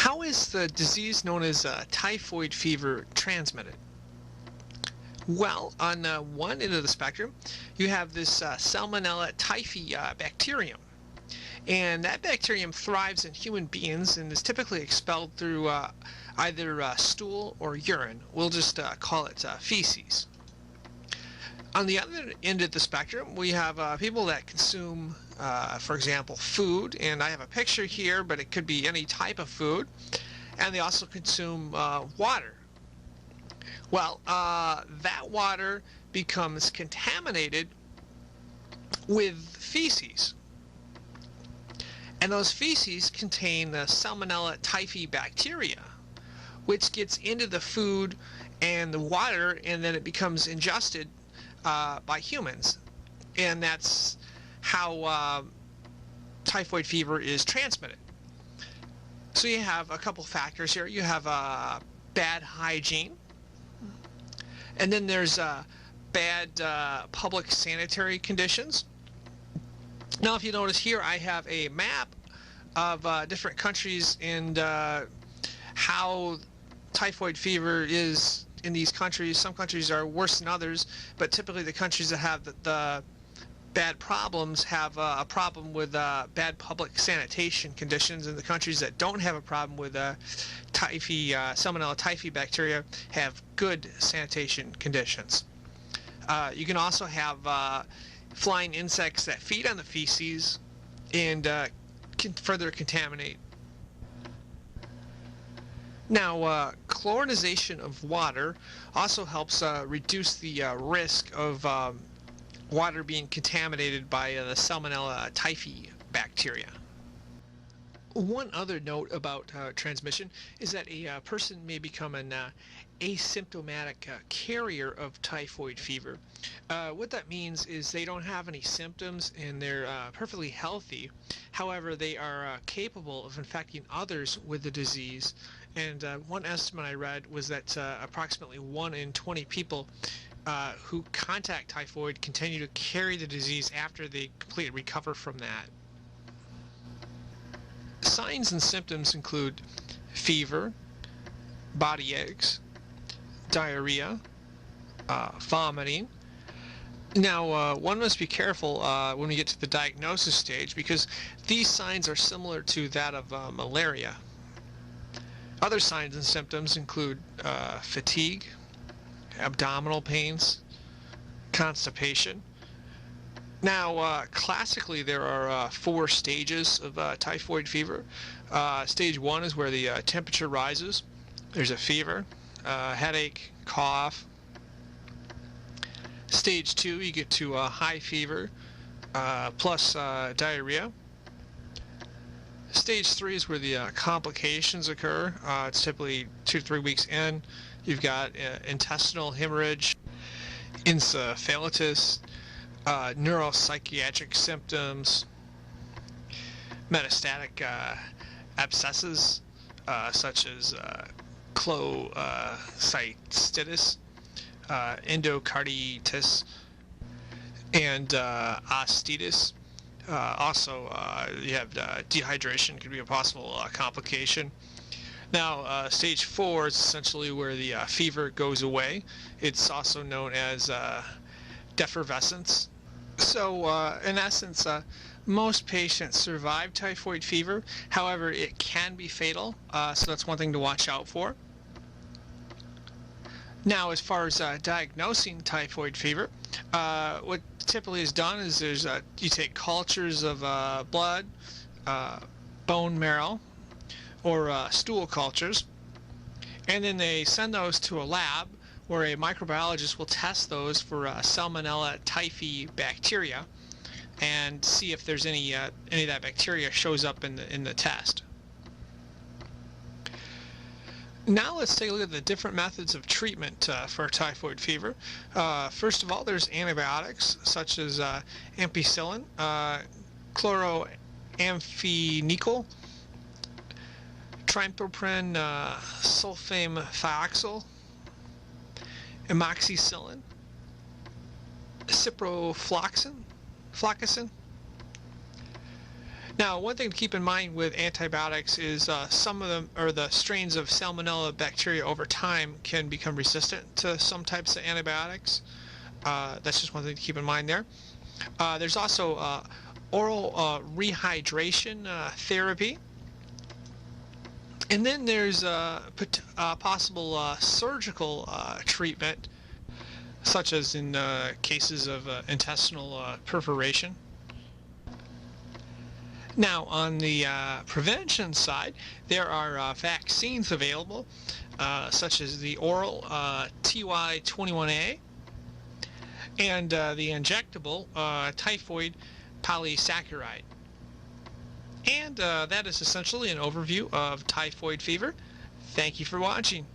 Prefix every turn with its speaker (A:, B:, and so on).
A: How is the disease known as typhoid fever transmitted? Well, on one end of the spectrum, you have this Salmonella typhi bacterium. And that bacterium thrives in human beings and is typically expelled through either stool or urine. We'll just call it feces. On the other end of the spectrum, we have people that consume, for example, food, and I have a picture here, but it could be any type of food, and they also consume water. Well, that water becomes contaminated with feces, and those feces contain the Salmonella typhi bacteria, which gets into the food and the water, and then it becomes ingested by humans, and that's how typhoid fever is transmitted. So you have a couple factors here. You have bad hygiene, and then there's bad public sanitary conditions. Now, if you notice here, I have a map of different countries and how typhoid fever is in these countries. Some countries are worse than others, but typically the countries that have the bad problems have a problem with bad public sanitation conditions, and the countries that don't have a problem with Salmonella typhi bacteria have good sanitation conditions. You can also have flying insects that feed on the feces and can further contaminate. Now, chlorinization of water also helps reduce the risk of water being contaminated by the Salmonella typhi bacteria. One other note about transmission is that a person may become an asymptomatic carrier of typhoid fever. What that means is they don't have any symptoms and they're perfectly healthy. However, they are capable of infecting others with the disease. And one estimate I read was that approximately 1 in 20 people who contact typhoid continue to carry the disease after they completely recover from that. Signs and symptoms include fever, body aches, diarrhea, vomiting. Now, one must be careful when we get to the diagnosis stage, because these signs are similar to that of malaria. Other signs and symptoms include fatigue, abdominal pains, constipation. Now, classically, there are 4 stages of typhoid fever. Stage 1 is where the temperature rises. There's a fever, headache, cough. Stage 2, you get to a high fever plus diarrhea. Stage 3 is where the complications occur. It's typically 2 to 3 weeks in. You've got intestinal hemorrhage, encephalitis, neuropsychiatric symptoms, metastatic abscesses such as cholecystitis, endocarditis, and osteitis. Also, you have dehydration could be a possible complication. Now, stage 4 is essentially where the fever goes away. It's also known as defervescence. So, in essence, most patients survive typhoid fever. However, it can be fatal, so that's one thing to watch out for. Now, as far as diagnosing typhoid fever, what typically is done is you take cultures of blood, bone marrow, or stool cultures, and then they send those to a lab where a microbiologist will test those for Salmonella typhi bacteria and see if there's any of that bacteria shows up in the test. Now let's take a look at the different methods of treatment for typhoid fever. First of all, there's antibiotics such as ampicillin, chloroamphenicol, trimethoprim sulfamethoxyl, amoxicillin, ciprofloxacin. Now, one thing to keep in mind with antibiotics is some of them, or the strains of Salmonella bacteria over time, can become resistant to some types of antibiotics. That's just one thing to keep in mind there. There's also oral rehydration therapy. And then there's possible surgical treatment, such as in cases of intestinal perforation. Now, on the prevention side, there are vaccines available, such as the oral TY21A and the injectable typhoid polysaccharide. And that is essentially an overview of typhoid fever. Thank you for watching.